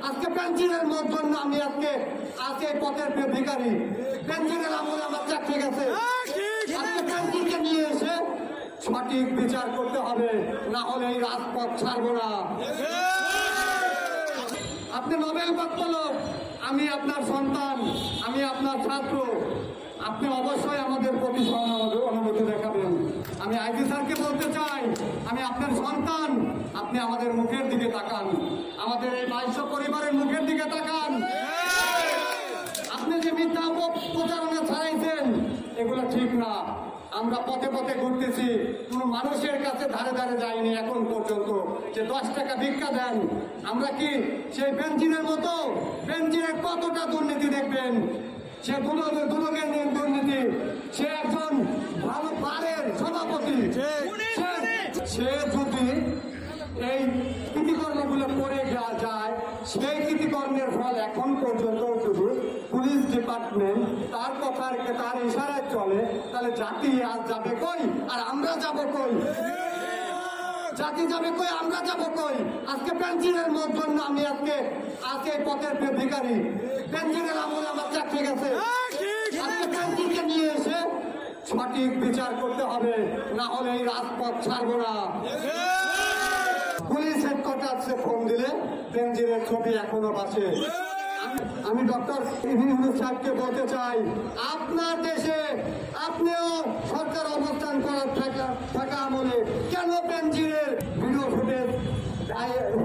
আজকে পেনশনের জন্য আমি আজকে পথের ভিখারি। পেনশনের আমলে আমার চাকরি গেছে। আজকে পেনশনকে নিয়ে এসে সঠিক বিচার করতে হবে, না হলে এই রাজপথ ছাড়বো না। আপনি নোবেল প্রাপ্ত লোক, আমি আপনার সন্তান, আমি আপনার ছাত্র। আপনি অবশ্যই আমাদের প্রতি অনুমতি দেখাবেন। আমি আইজি স্যারকে বলতে চাই, আমি আপনার সন্তান, আপনি আমাদের মুখের দিকে তাকান, আমাদের এই 2200 পরিবারের মুখের দিকে তাকান। আপনি যে মিথ্যা প্রচারণা ছাড়াইছেন, এগুলো ঠিক না। আমরা পথে পথে ঘুরতেছি, কোন মানুষের কাছে ধারে ধারে যাইনি এখন পর্যন্ত যে 10 টাকা ভিক্ষা দেন। আমরা কি সেই বেঞ্জিনের মতো? বেঞ্জিনের কতটা দুর্নীতি দেখবেন, সে দুদকের দুর্নীতি। সে একজন ভালো বারের সভাপতি। সে যদি এই কৃতিকর্মগুলো করে যায়, সেই কৃতিকর্মের ফল এখন পর্যন্ত শুধু পুলিশ ডিপার্টমেন্ট তার কথার তার ইশারায় চলে, তাহলে জাতি আজ যাবে কই আর আমরা যাব কই? জাতি যাবে কই, আমরা যাব কই? আজকে পেনশনের জন্য আমি আজকে পথের ভিখারি। পেনশনের আমলে আমার চাকরি গেছে। আজকে পেনশনকে নিয়ে এসে সঠিক বিচার করতে হবে, না হলে এই রাজপথ ছাড়বো না। পুলিশ হেডকোয়ার্টার্সে ফোন দিলে বেনজিরের ছবি এখনো বাঁচে। আমি ডক্টর ইউনূস সাহেবকে বলতে চাই, আপনার দেশে আপনিও সরকার অবস্থান করার থাকা আমলে কেন বেনজিরের ভিডিও ফুটেজ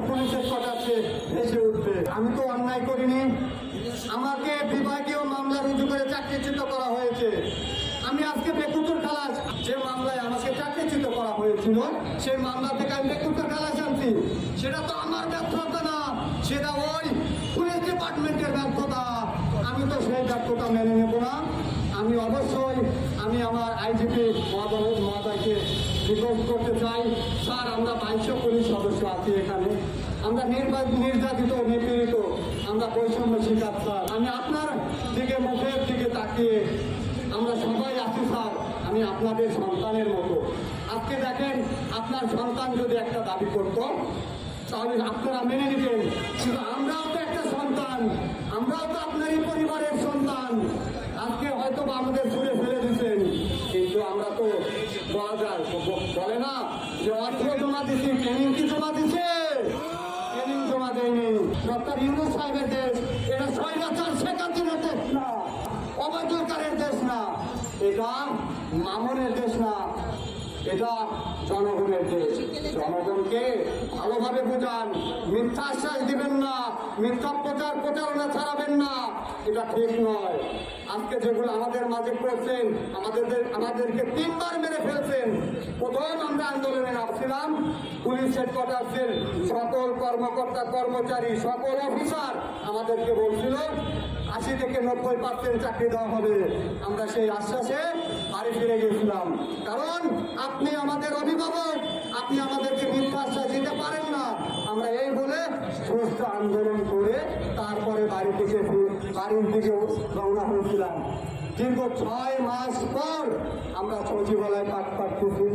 পুলিশ হেডকোয়ার্টার্সে ভেসে উঠবে? আমি তো অন্যায় করিনি। আমাকে বিভাগীয় মামলা রুজু করে চাকরিচ্যুত করা হয়েছে। আমি আজকে বেকুতুর খালাস, যে মামলায় আমাকে চাকরিচ্যুত করা হয়েছিল, সেই মামলা থেকে আমি বেকুতুর খালাস আনছি। সেটা তো আমার ব্যর্থতা না, সেটা ওই পুলিশ ডিপার্টমেন্টের ব্যর্থতা। আমি তো সেই ব্যর্থতা মেনে নেব না। আমি অবশ্যই আমার আইজিপি মহোদয়কে রিকোয়েস্ট করতে চাই, স্যার আমরা 2200 পুলিশ সদস্য আছি এখানে, আমরা নির্যাতিত নিপীড়িত, আমরা বৈষম্য শিকার স্যার। আমি আপনার দিকে মুখের দিকে তাকিয়ে আমরা সবাই আছি স্যার, আমি আপনাদের সন্তানের মতো। আজকে দেখেন, আপনার সন্তান যদি একটা দাবি করত তাহলে আপনারা মেনে নিতেন, কিন্তু আমরাও তো একটা সন্তান, আমরাও তো আপনারই পরিবারের সন্তান। আজকে হয়তো আমাদের ছুড়ে ফেলে দিচ্ছেন, কিন্তু আমরা তো বলে না যে অর্থ জমা দিচ্ছি, ট্রেনিং কি জমা দিচ্ছে? ট্রেনিং জমা দেয়নি। ডক্টর ইউনূস সাহেবের দেশ, এটা স্বৈরাচার শেখ হাসিনার দেশ না, অবৈধকারের দেশ না, এটা মামুনের দেশ না, এটা জনগণের দেশ। জনগণকে ভালোভাবে বোঝান, মিথ্যা আশ্বাস দিবেন না, মিথ্যা প্রচারণা ছাড়াবেন না, এটা ঠিক নয়। আজকে যেগুলো আমাদের মাঝে করছেন, আমাদেরকে 3 বার মেরে ফেলছেন। প্রথম আমরা আন্দোলনে নামছিলাম, পুলিশ হেডকোয়ার্টার্সের সকল কর্মকর্তা কর্মচারী সকল অফিসার আমাদেরকে বলছিল 80 থেকে 90% চাকরি দেওয়া হবে। আমরা সেই আশ্বাসে বাড়ি ফিরে গেছিলাম, কারণ আপনি আমাদের অভিভাবক, আপনি আমাদেরকে মিথ্যা আশ্বাস দিতে পারেন না। আমরা এই বলে সুস্থ আন্দোলন করে তারপরে বাড়ির দিকে রওনা হয়েছিলাম। দীর্ঘ 6 মাস পর আমরা সচিবালয় পাঠ পাচ্ছি।